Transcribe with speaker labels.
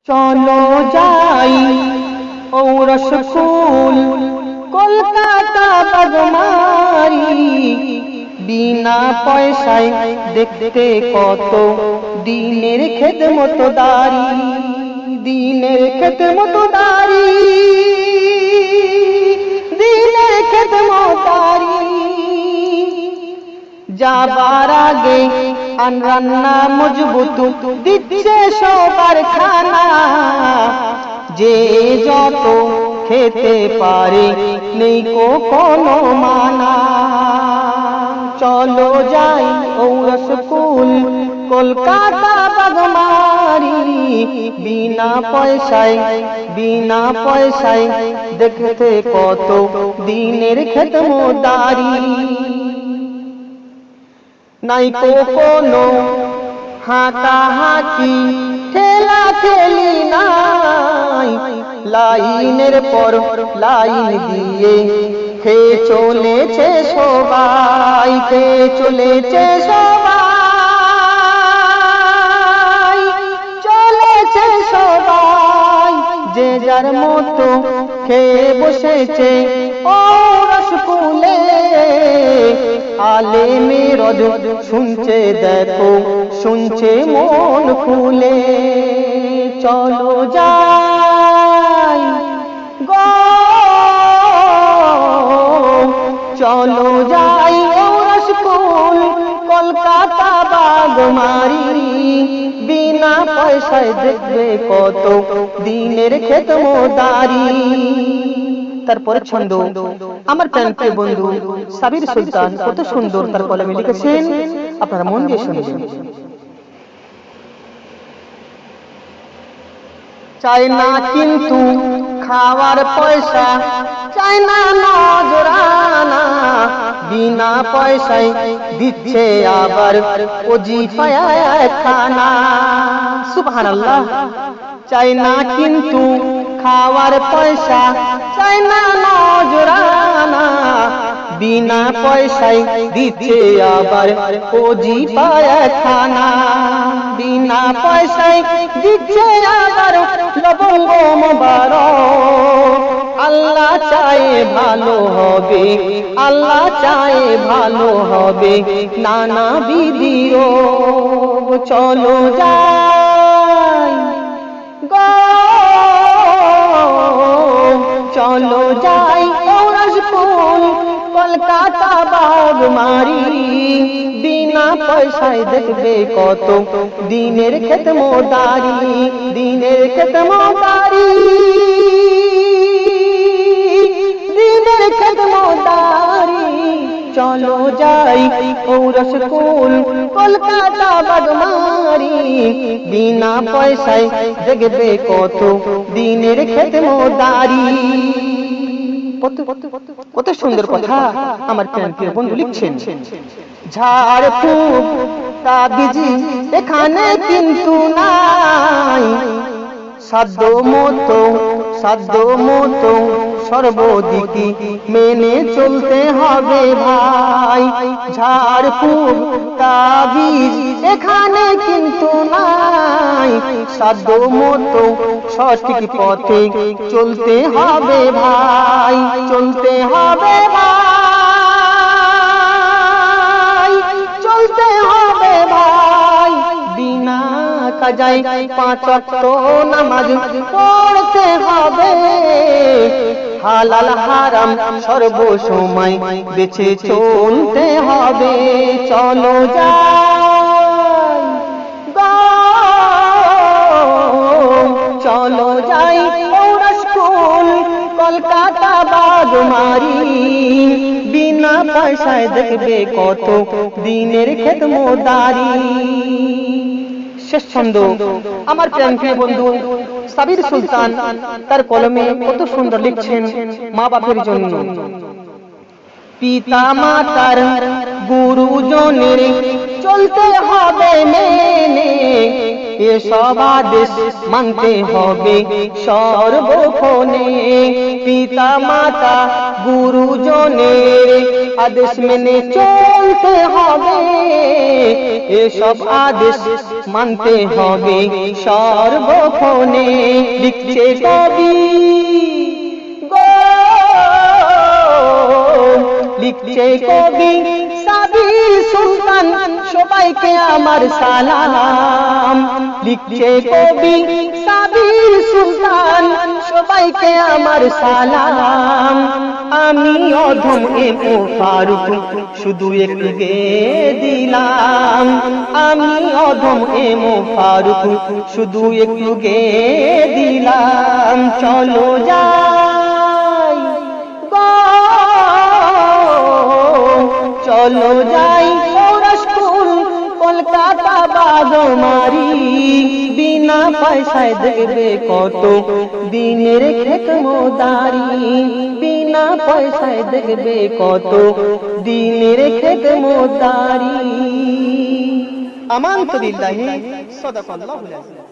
Speaker 1: চলো যাই ঔরস ফুল কলকাতা বাগমারি, বিনা পয়সায় দেখতে কত দিনের খেদমতদারি, দিনের খেদমতদারি, দিনের খেদমতদারি। যাবার আগে রান্না মজবুত দিচ্ছে সবার খানা, যে যত খেতে পারে নেই কোনো মানা। চলো যাই ঔরস ফুল কলকাতা বাগমারি, বিনা পয়সায় দেখতে কত দিনের খেদমতদারি। নাই কোনো হাঁটাহাঁটি ঠেলা ঠেলি নাই, লাইনের পর লাইন দিয়ে খেয়ে চলেছে সবাই, খেয়ে চলেছে সবাই, চলেছে সবাই। যে যার মতো খেয়ে বসেছে ঔরস ফুলে, আলেমে রজ শুনছে দেখো, শুনছে মন খুলে। চলো যাই গো, চলো যাই ঔরস ফুল কলকাতা বাগমারি, বিনা পয়সায় দেখবে কত দিনের খেদমতদারি। তারপরে ছন্দ আমার প্রাণপ্রিয় বন্ধু সাবির সুলতান কত সুন্দর তার কলমে লিখেছেন, আপনারা মন দিয়ে শুনবেন। চাই না কিন্তু খাওয়ার পয়সা, চাই না নজরানা, বিনা পয়সায় দিচ্ছে আবার ওজিফায় খানা। সুবহানাল্লাহ। চাই না কিন্তু খাওয়ার পয়সা, চাই না নজরানা, বিনা পয়সায় দিচ্ছে আবার ওজিফায় খানা, বিনা পয়সায় দিচ্ছে আবার লবঙ্গ মোবারক। আল্লাহ চায় ভালো হবে, আল্লাহ চায় ভালো হবে, নানা বিধির। চলো যাই গো, চলো যাই ঔরস ফুল কলকাতা বাগমারি, বিনা পয়সায় দেখবে কত দিনের খেদমতদারি, দিনের খেদমতদারি, দিনের খেদমতদারি। চলো যাই ঔরস ফুল কলকাতা বাগমারি, বিনা পয়সায় দেখবে কত দিনের খেদমতদারি। কত সুন্দর কথা আমার প্রিয় বন্ধু লিখছেন। ঝাড় ফুঁক তাবিজি এখানে কিন্তু নাই, সাধ্য মতো সর্বদিকে মেনে চলতে হবে ভাই। ঝাড় ফুঁক তাবিজ এখানে কিন্তু নাই, সাধ্য মতো সঠিক পথে চলতে হবে ভাই, চলতে হবে ভাই, চলতে হবে ভাই। বিনা কাজায় 5 ওয়াক্ত নামাজ পড়তে হবে, হালাল হারাম সর্বসময় বেঁচে চলতে হবে। চলো যাই গো, চলো যাই ঔরস ফুল কলকাতা বাগমারি, বিনা পয়সায় দেখবে কত দিনের খেদমতদারি। শেষ ছন্দ আমার প্রিয় বন্ধু সাবির সুলতান তার কলমে কত সুন্দর লিখছেন মা বাপের জন্য। পিতা মাতার গুরুজনের চলতে হবে মেনে, এসব আদেশ মানতে হবে সর্বক্ষণে। পিতা মাতা গুরুজনের আদেশ মেনে চলতে হবে, এসব আদেশ মানতে হবে সর্বক্ষণে। লিখছে কবি লিখছে কবি সাবির সুলতান, সবাইকে আমার সালাম। লিখছে কবি সাবির সুলতান, সবাইকে আমার সালাম। আমি অধম এমো ফারুক শুধু একটু গেয়ে দিলাম, আমি অধম এমো ফারুক শুধু একটু গেয়ে দিলাম। চলো যাই চলো যাই স্কুল কলকাতা বাগমারি, বিনা পয়সায় দেখবে কত দিনের খেত মোদারি, বিনা পয়সায় দেখবে কত দিনের খেত মোদারি। আমানতু বিল্লাহি সাদাকাল্লাহুল আযীম।